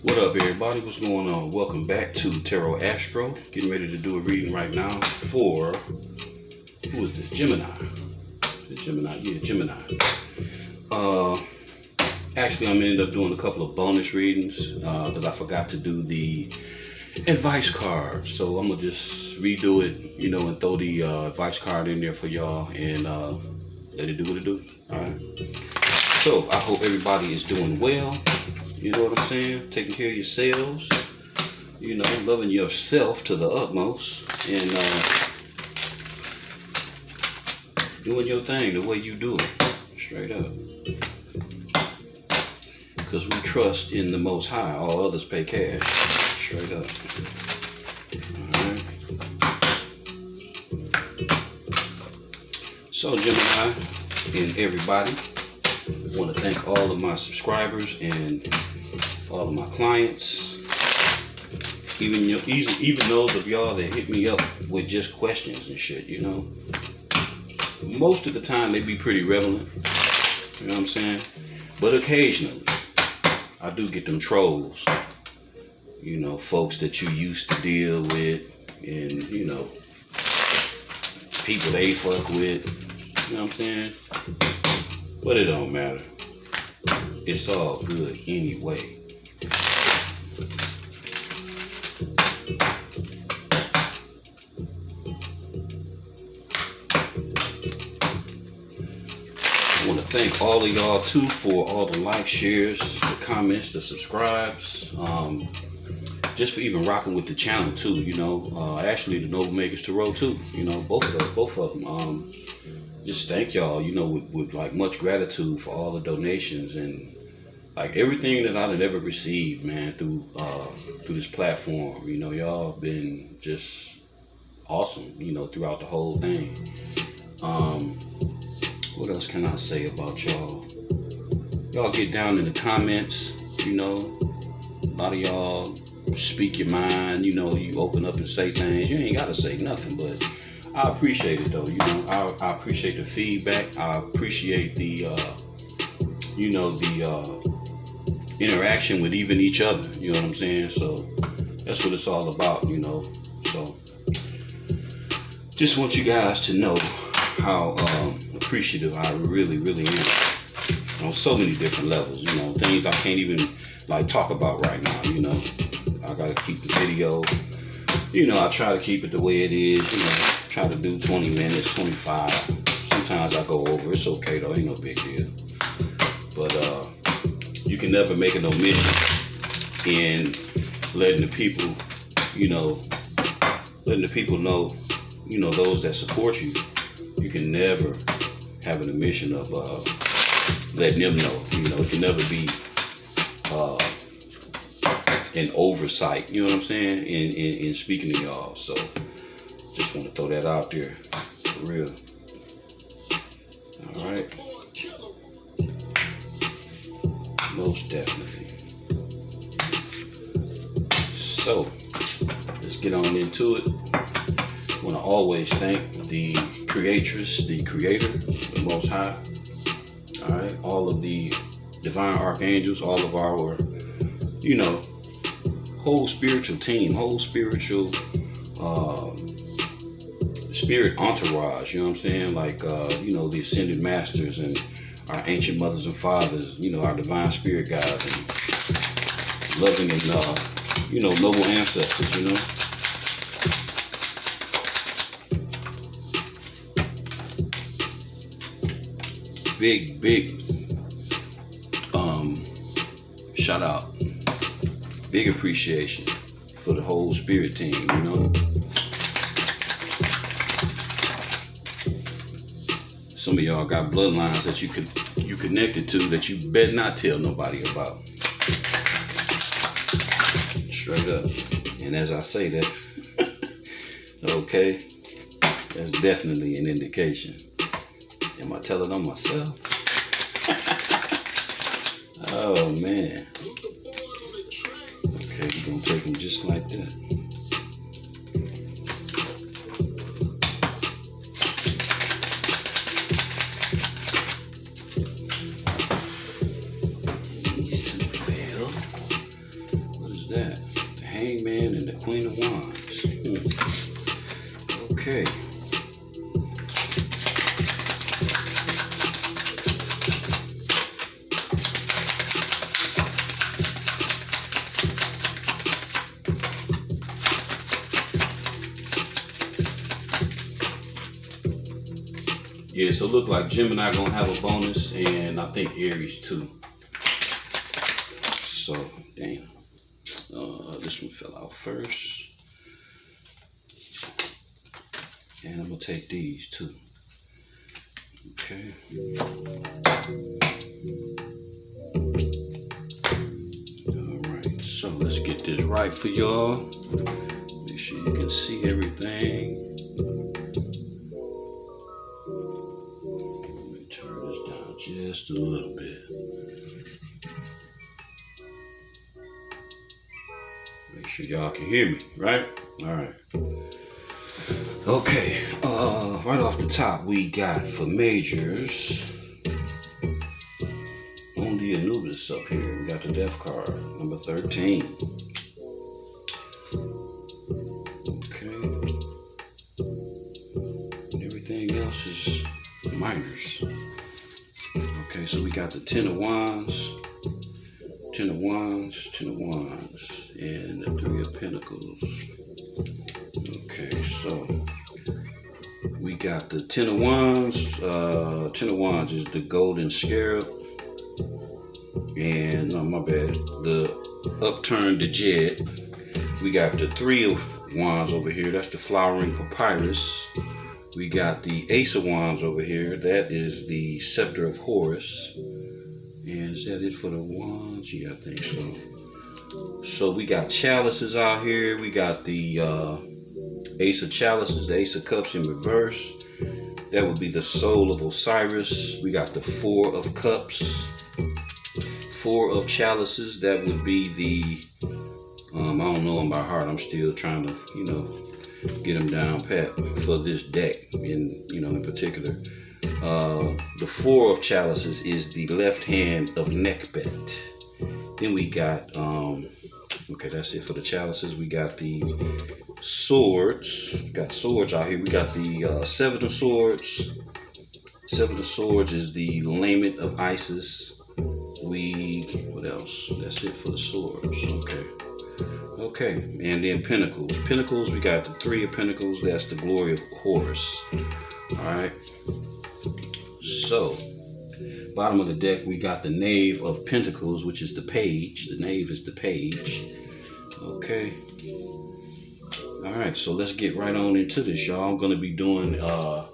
What up, everybody? What's going on? Welcome back to Tarro Astro. Getting ready to do a reading right now for, who is this? Gemini. Is it Gemini? Yeah, Gemini. Actually, I'm gonna end up doing a couple of bonus readings because I forgot to do the advice card. So I'm gonna just redo it, and throw the advice card in there for y'all and let it do what it do. All right. So I hope everybody is doing well. You know what I'm saying? Taking care of yourselves, loving yourself to the utmost, and doing your thing the way you do it, straight up. Because we trust in the Most High, all others pay cash, straight up. Alright. So Gemini and everybody, I want to thank all of my subscribers and all of my clients, even those of y'all that hit me up with just questions and shit. Most of the time they be pretty relevant, you know what I'm saying? But occasionally I do get them trolls, folks that you used to deal with, and people they fuck with, you know what I'm saying? But it don't matter. It's all good anyway. I want to thank all of y'all too for all the likes, shares, the comments, the subscribes, just for even rocking with the channel too. Actually the NobleMagusTarot too. Both of them. Just thank y'all. With like much gratitude for all the donations and like everything that I've ever received, man, through this platform. Y'all been just awesome. Throughout the whole thing. What else can I say about y'all? Y'all get down in the comments, a lot of y'all speak your mind, you open up and say things. You ain't gotta say nothing, but I appreciate it though, I appreciate the feedback. I appreciate the interaction with even each other, you know what I'm saying? So that's what it's all about, so just want you guys to know how appreciative I really am on so many different levels, things I can't even like talk about right now. I gotta keep the video, I try to keep it the way it is, try to do 20 minutes, 25. Sometimes I go over. It's okay though, ain't no big deal. But you can never make an omission in letting the people, know, those that support you. You can never have an omission of letting them know. It can never be an oversight, you know what I'm saying, in speaking to y'all. So just want to throw that out there for real. All right. Most definitely. So let's get on into it. I want to always thank the creatress, the creator, the Most High. All right. All of the divine archangels, all of our, whole spiritual team, whole spiritual spirit entourage, you know what I'm saying? Like, the ascended masters and our ancient mothers and fathers, our divine spirit guides and loving and, noble ancestors, Big, shout out, big appreciation for the whole spirit team, Some of y'all got bloodlines that you connected to that you better not tell nobody about. Straight up. And as I say that, okay, that's definitely an indication. Am I telling on myself? Oh man. Okay, we're gonna take them just like that. that? The Hangman and the Queen of Wands. Okay. Yeah, so look like Gemini gonna have a bonus, and I think Aries too. So, damn. This one fell out first. And I'm gonna take these too. Okay. Alright, so let's get this right for y'all. Make sure you can see everything. Let me turn this down just a little bit. Make sure y'all can hear me, right? Alright. Okay, right off the top, we got for majors on the Anubis up here. We got the Death card, number 13. Okay, and everything else is minors. Okay, so we got the Ten of Wands, Ten of Wands, Ten of Wands, and the Three of Pentacles. Okay, so we got the Ten of Wands. Ten of Wands is the golden scarab. And, no, my bad, the upturned Djed. We got the Three of Wands over here. That's the flowering papyrus. We got the Ace of Wands over here. That is the scepter of Horus. And is that it for the wands? Yeah, I think so. So we got chalices out here. We got the Ace of Chalices, the Ace of Cups in reverse. That would be the soul of Osiris. We got the Four of Cups. Four of Chalices, that would be the, I don't know them by heart. I'm still trying to, get them down pat for this deck, in particular. The Four of Chalices is the left hand of Nekbet. Then we got, okay, that's it for the chalices. We got the swords. We got swords out here. We got the Seven of Swords. Seven of Swords is the lament of Isis. What else? That's it for the swords. Okay, and then Pentacles. Pentacles, we got the Three of Pentacles. That's the glory of Horus. Alright. So, bottom of the deck, we got the Knave of Pentacles, which is the page. The knave is the page. Okay. Alright, so let's get right on into this, y'all. I'm going to be doing, the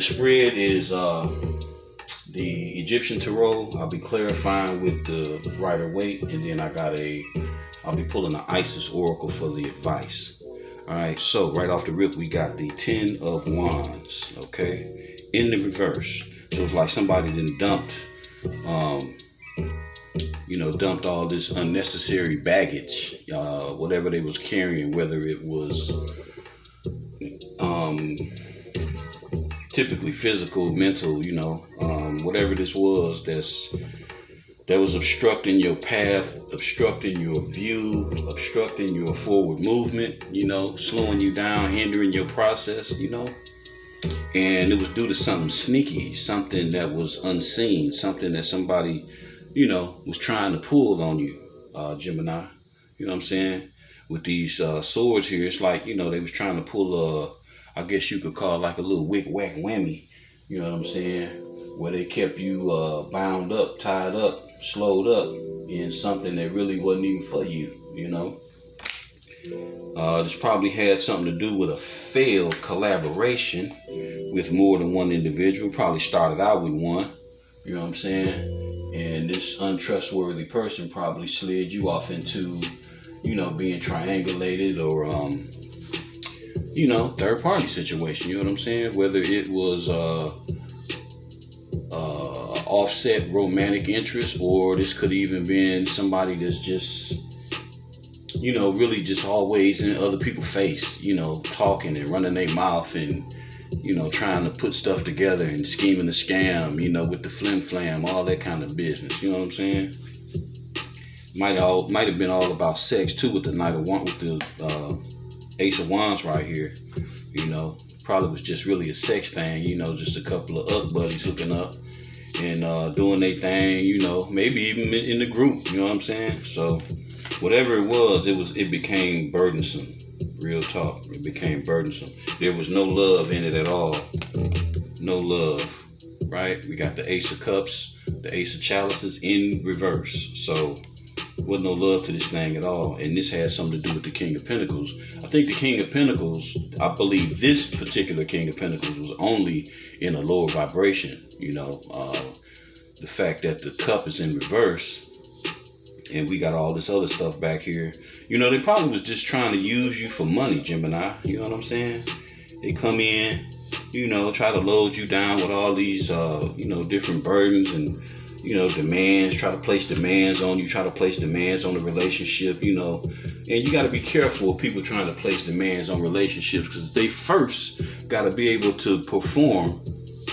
spread is the Egyptian Tarot. I'll be clarifying with the Rider-Waite, and then I'll be pulling the Isis Oracle for the advice. Alright, so right off the rip, we got the Ten of Wands, okay, in the reverse. So it's like somebody then dumped all this unnecessary baggage, whatever they was carrying, whether it was typically physical, mental, whatever this was that was obstructing your path, obstructing your view, obstructing your forward movement, slowing you down, hindering your process, and it was due to something sneaky, something that was unseen, something that somebody, was trying to pull on you, Gemini. You know what I'm saying? With these swords here, it's like, they was trying to pull I guess you could call it like a little wick whack whammy. You know what I'm saying? Where they kept you bound up, tied up, slowed up in something that really wasn't even for you, This probably had something to do with a failed collaboration with more than one individual. Probably started out with one, you know what I'm saying? And this untrustworthy person probably slid you off into, being triangulated or, third party situation, you know what I'm saying? Whether it was offset romantic interest, or this could even been somebody that's just, really just always in other people's face, talking and running their mouth and, trying to put stuff together and scheming the scam, with the flim flam, all that kind of business, you know what I'm saying? might have been all about sex too, with the Knight of Wands, with the Ace of Wands right here. You know, probably was just really a sex thing. You know, just a couple of buddies hooking up and doing their thing. You know, maybe even in the group. You know what I'm saying? So whatever it became burdensome. Real talk, it became burdensome. There was no love in it at all. No love, right? We got the Ace of Cups, the Ace of Chalices in reverse. So wasn't no love to this thing at all. And this has something to do with the King of Pentacles. I think the King of Pentacles, I believe this particular King of Pentacles was only in a lower vibration. You know, the fact that the cup is in reverse and we got all this other stuff back here. You know, they probably was just trying to use you for money, Gemini. You know what I'm saying? They come in, you know, try to load you down with all these, you know, different burdens and, you know, demands, try to place demands on you, try to place demands on the relationship, you know. And you got to be careful of people trying to place demands on relationships, because they first got to be able to perform,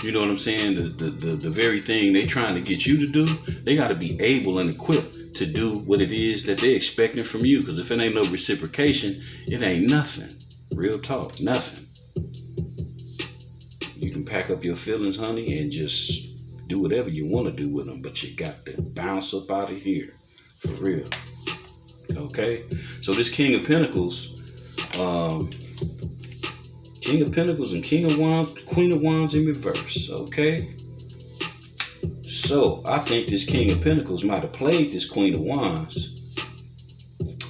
you know what I'm saying, the very thing they trying to get you to do. They got to be able and equipped to do what it is that they're expecting from you. Because if it ain't no reciprocation, it ain't nothing. Real talk, nothing. You can pack up your feelings, honey, and just do whatever you want to do with them, but you got to bounce up out of here, for real. Okay, so this King of Pentacles, King of Pentacles and King of Wands, Queen of Wands in reverse. Okay. So I think this King of Pentacles might have played this Queen of Wands.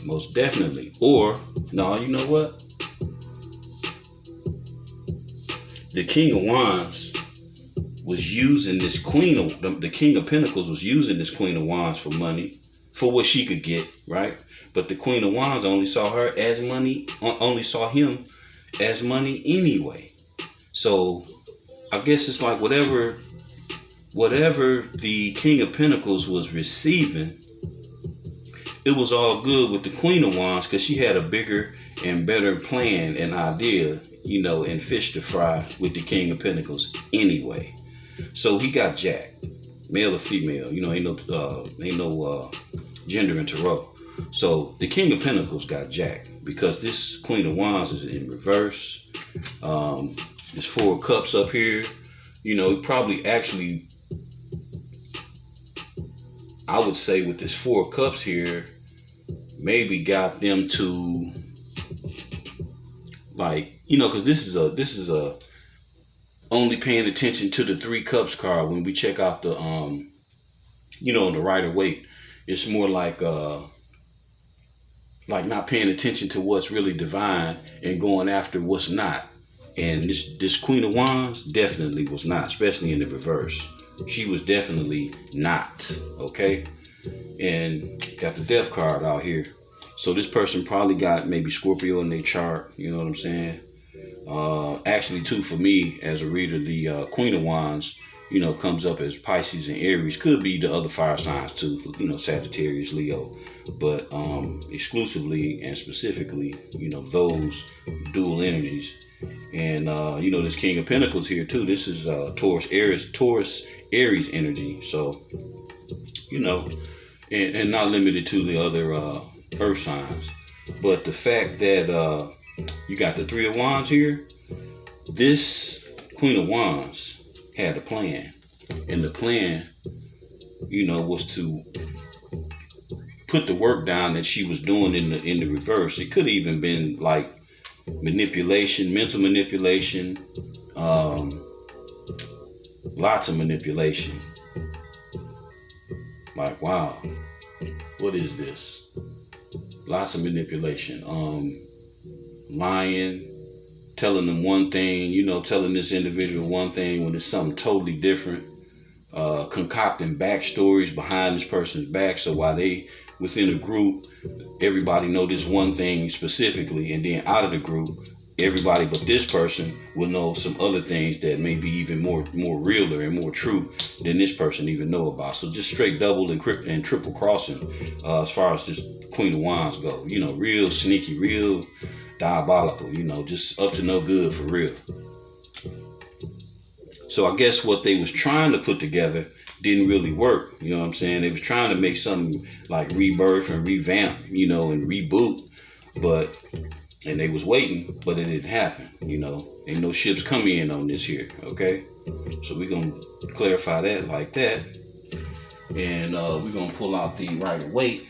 Most definitely. Or, no, you know what? The King of Wands was using this the King of Pentacles was using this Queen of Wands for money, for what she could get, right? But the Queen of Wands only saw her as money, only saw him as money anyway. So I guess it's like whatever the King of Pentacles was receiving, it was all good with the Queen of Wands, because she had a bigger and better plan and idea, you know, and fish to fry with the King of Pentacles anyway. So he got jacked, male or female. You know, ain't no gender in Tarot. So the King of Pentacles got jacked because this Queen of Wands is in reverse. There's 4 cups up here. You know, probably actually, I would say with this 4 cups here, maybe got them to, like, you know, because this is a only paying attention to the 3 cups card. When we check out the you know, the Rider-Waite, it's more like not paying attention to what's really divine and going after what's not. And this Queen of Wands definitely was not, especially in the reverse. She was definitely not, okay? And got the Death card out here. So this person probably got maybe Scorpio in their chart, you know what I'm saying? Actually, too, for me, as a reader, the Queen of Wands, you know, comes up as Pisces and Aries. Could be the other fire signs, too, you know, Sagittarius, Leo. But exclusively and specifically, you know, those dual energies. And, you know, this King of Pentacles here, too. This is Taurus, Aries energy. So, you know, and not limited to the other earth signs. But the fact that you got the 3 of Wands here, this Queen of Wands had a plan. And the plan, you know, was to put the work down that she was doing in the reverse. It could have even been like manipulation, mental manipulation, lots of manipulation. Like, wow, what is this? Lots of manipulation. Lying, telling them one thing, you know, telling this individual one thing when it's something totally different. Concocting backstories behind this person's back, so while they within a group, everybody know this one thing specifically, and then out of the group, everybody but this person will know some other things that may be even more realer and more true than this person even know about. So just straight double and triple crossing as far as this Queen of Wands go. You know, real sneaky, real diabolical, you know, just up to no good for real. So I guess what they was trying to put together didn't really work. You know what I'm saying? They was trying to make something like rebirth and revamp, you know, and reboot, and they was waiting, but it didn't happen. You know, ain't no ships coming in on this here. Okay, so we're gonna clarify that like that, and we're gonna pull out the Rider Waite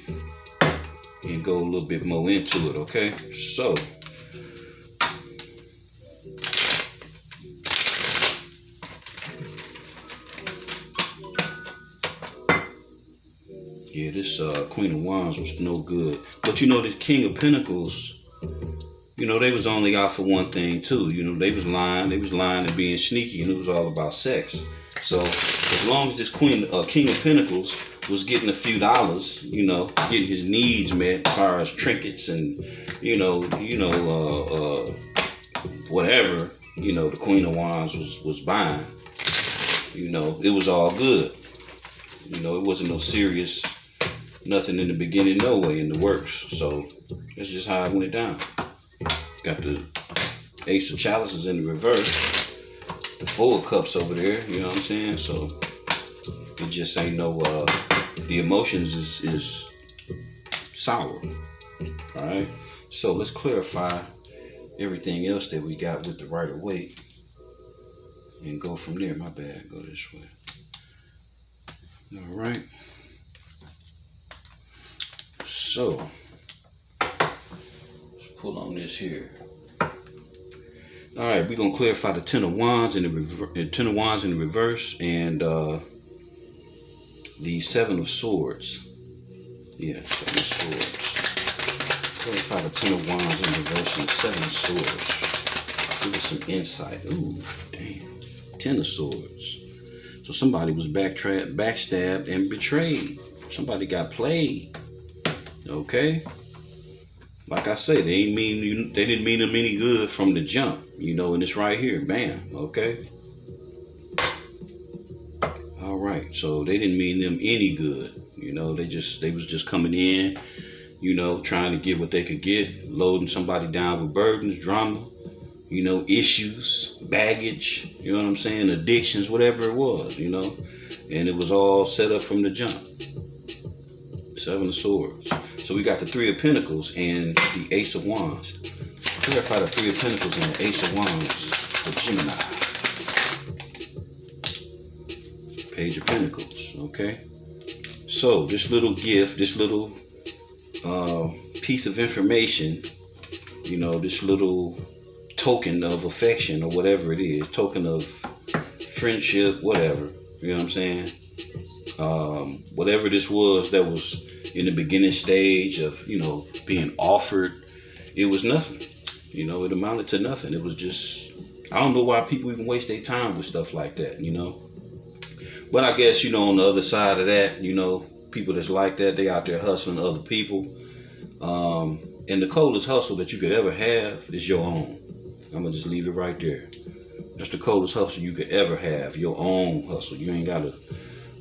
and go a little bit more into it. Okay, so. Yeah, this Queen of Wands was no good. But you know, this King of Pentacles, you know, they was only out for one thing too. You know, they was lying and being sneaky, and it was all about sex. So as long as this King of Pentacles was getting a few dollars, you know, getting his needs met as far as trinkets and, whatever, you know, the Queen of Wands was buying, you know, it was all good. You know, it wasn't no serious nothing in the beginning, no way in the works. So that's just how it went down. Got the Ace of Chalices in the reverse, the Four of Cups over there, you know what I'm saying? So it just ain't no the emotions is sour. Alright, so let's clarify everything else that we got with the Rider Waite and go from there. My bad, go this way. Alright, so let's pull on this here. Alright, we're gonna clarify the Ten of Wands in the reverse, and the Seven of Swords. Yeah, Seven of Swords. Clarify the Ten of Wands in reverse and the Seven of Swords. Give us some insight. Ooh, damn. Ten of Swords. So somebody was backstabbed and betrayed. Somebody got played. Okay? Like I said, they didn't mean them any good from the jump. You know, and it's right here. Bam. Okay? Alright, so they didn't mean them any good. You know, they was just coming in, you know, trying to get what they could get, loading somebody down with burdens, drama, you know, issues, baggage, you know what I'm saying, addictions, whatever it was, you know, and it was all set up from the jump. Seven of Swords. So we got the Three of Pentacles and the Ace of Wands. Clarify the Three of Pentacles and the Ace of Wands for Gemini. Page of Pentacles, okay? So this little gift, this little piece of information, you know, this little token of affection or whatever it is, token of friendship, whatever, you know what I'm saying? Whatever this was that was in the beginning stage of, you know, being offered, it was nothing. You know, it amounted to nothing. It was just, I don't know why people even waste their time with stuff like that, you know? But I guess, you know, on the other side of that, you know, people that's like that, they out there hustling other people. And the coldest hustle that you could ever have is your own. I'm gonna just leave it right there. That's the coldest hustle you could ever have, your own hustle. You ain't gotta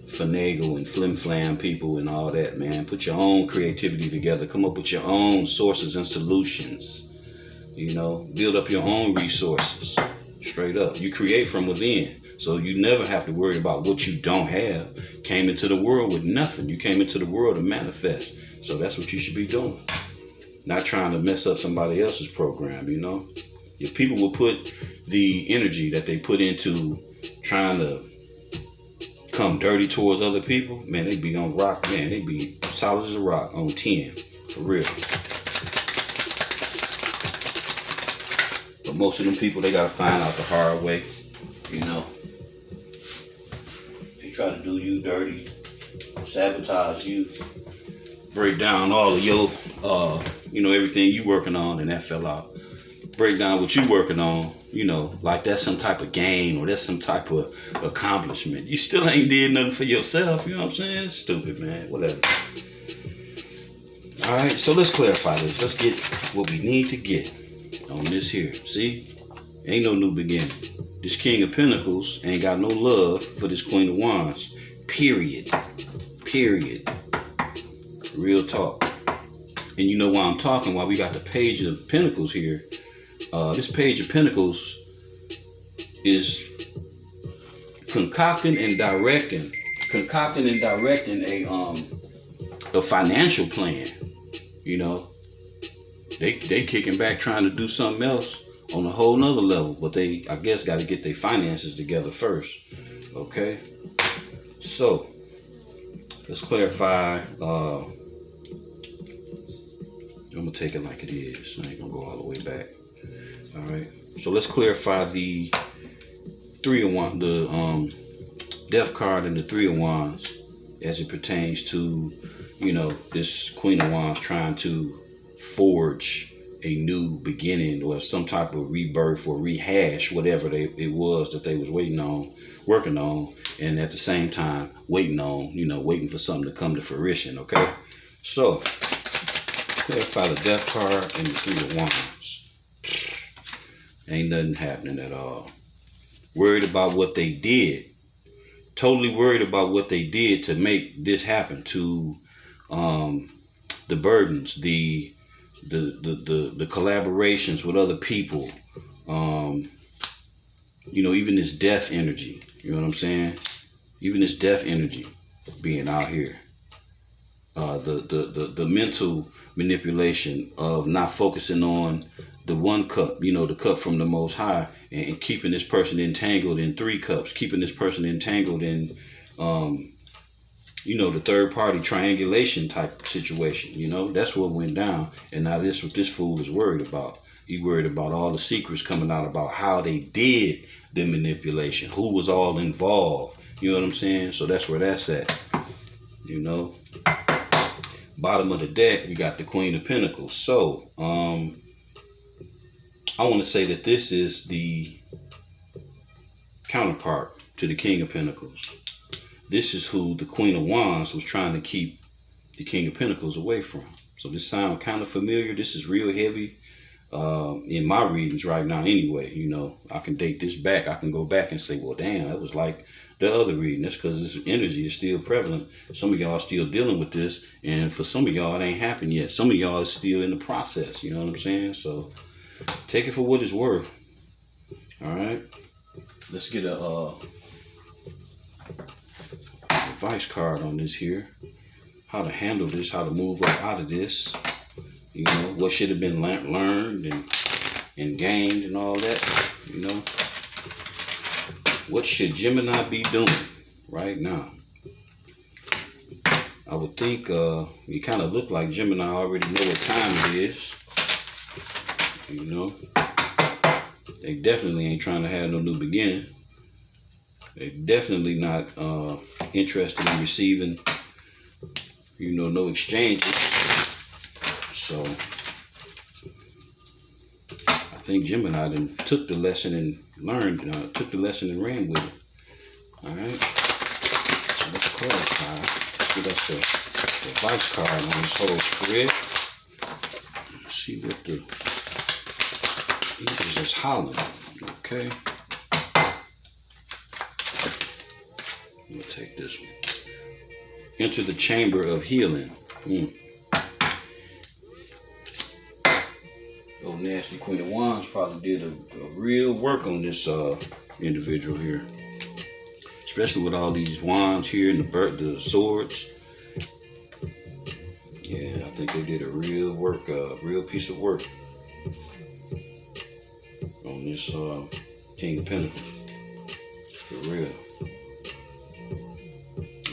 finagle and flim-flam people and all that, man. Put your own creativity together. Come up with your own sources and solutions. You know, build up your own resources. Straight up. You create from within. So you never have to worry about what you don't have. Came into the world with nothing. You came into the world to manifest. So that's what you should be doing. Not trying to mess up somebody else's program, you know. If people will put the energy that they put into trying to come dirty towards other people, man, they be on rock, man, they be solid as a rock on 10, for real. But most of them people, they gotta find out the hard way, you know. They try to do you dirty, sabotage you, break down all of your, you know, everything you working on, and that fell out. Break down what you working on, you know, like that's some type of gain or that's some type of accomplishment. You still ain't did nothing for yourself, you know what I'm saying? It's stupid, man, whatever. All right, so let's clarify this. Let's get what we need to get on this here. See, ain't no new beginning. This King of Pentacles ain't got no love for this Queen of Wands, period. Real talk. And you know why I'm talking, why we got the Page of Pentacles here. This Page of Pentacles is concocting and directing concocting and directing a financial plan. You know, they kicking back trying to do something else on a whole nother level, but they, I guess, got to get their finances together first. Okay, so let's clarify. I'm gonna take it like it is. I ain't gonna go all the way back. All right, so let's clarify the 3 of Wands, the Death card and the 3 of Wands, as it pertains to, you know, this Queen of Wands trying to forge a new beginning or some type of rebirth or rehash, whatever it was that they was working on, and at the same time waiting for something to come to fruition. Okay, so clarify the Death card and the 3 of Wands. Ain't nothing happening at all. Worried about what they did. Totally worried about what they did to make this happen, to the burdens, the collaborations with other people, you know, even this death energy, you know what I'm saying? Even this death energy being out here. The mental manipulation of not focusing on the one cup, you know, the cup from the Most High, and keeping this person entangled in 3 cups, keeping this person entangled in, you know, the third party triangulation type situation. You know, that's what went down. And now this what this fool is worried about. He worried about all the secrets coming out about how they did the manipulation, who was all involved. You know what I'm saying? So that's where that's at. You know, bottom of the deck, we got the Queen of Pentacles. So, I want to say that this is the counterpart to the King of Pentacles. This is who the Queen of Wands was trying to keep the King of Pentacles away from. So this sounds kind of familiar. This is real heavy in my readings right now anyway. You know, I can date this back. I can go back and say, well, damn, that was like the other reading. That's because this energy is still prevalent. Some of y'all are still dealing with this. And for some of y'all, it ain't happened yet. Some of y'all is still in the process. You know what I'm saying? So take it for what it's worth. All right. Let's get a advice card on this here. How to handle this, how to move up out of this. You know, what should have been learned and gained and all that. You know, what should Gemini be doing right now? I would think you kind of look like Gemini already know what time it is. You know, they definitely ain't trying to have no new beginning. They're definitely not interested in receiving, you know, no exchanges. So I think Gemini then took the lesson and learned, took the lesson and ran with it. All right. So let's clarify. Let's get us a advice card on this whole spread. Let's see what the English is hollering. Okay. I'm gonna take this one. Enter the chamber of healing. Oh, nasty Queen of Wands probably did a real work on this individual here, especially with all these wands here and the swords. Yeah, I think they did a real work, real piece of work on this King of Pentacles. For real.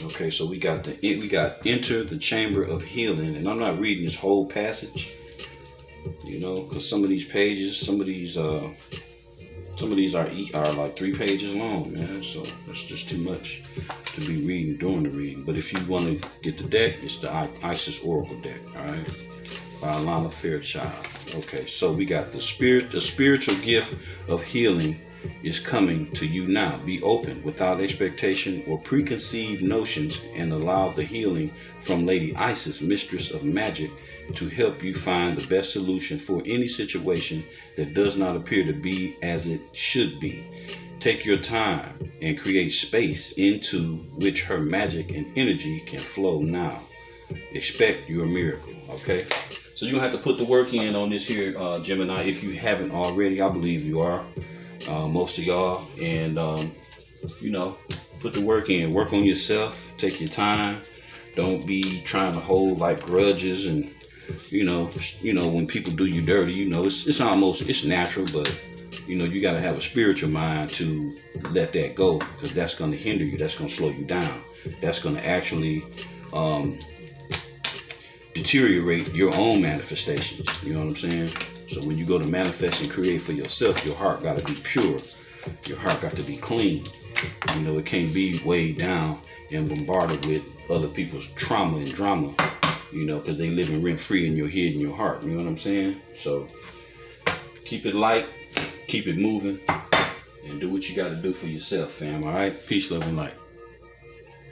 Okay, so we got enter the chamber of healing, and I'm not reading this whole passage, you know, because some of these pages, some of these are like 3 pages long, man. So that's just too much to be reading during the reading. But if you want to get the deck, it's the Isis Oracle deck, all right, by Alana Fairchild. Okay, so we got the spiritual gift of healing is coming to you now. Be open without expectation or preconceived notions and allow the healing from Lady Isis, Mistress of Magic, to help you find the best solution for any situation that does not appear to be as it should be. Take your time and create space into which her magic and energy can flow now. Expect your miracle, okay? So you're going to have to put the work in on this here, Gemini, if you haven't already. I believe you are. Most of y'all, and you know, Put the work in. Work on yourself. Take your time. Don't be trying to hold like grudges and when people do you dirty, it's natural, but you got to have a spiritual mind to let that go, because that's going to hinder you. That's going to slow you down. That's going to actually deteriorate your own manifestations. You know what I'm saying? So when you go to manifest and create for yourself, your heart got to be pure. Your heart got to be clean. It can't be weighed down and bombarded with other people's trauma and drama, because they living rent free in your head and your heart. You know what I'm saying? So keep it light, keep it moving, and do what you got to do for yourself, fam. All right? Peace, love, and light.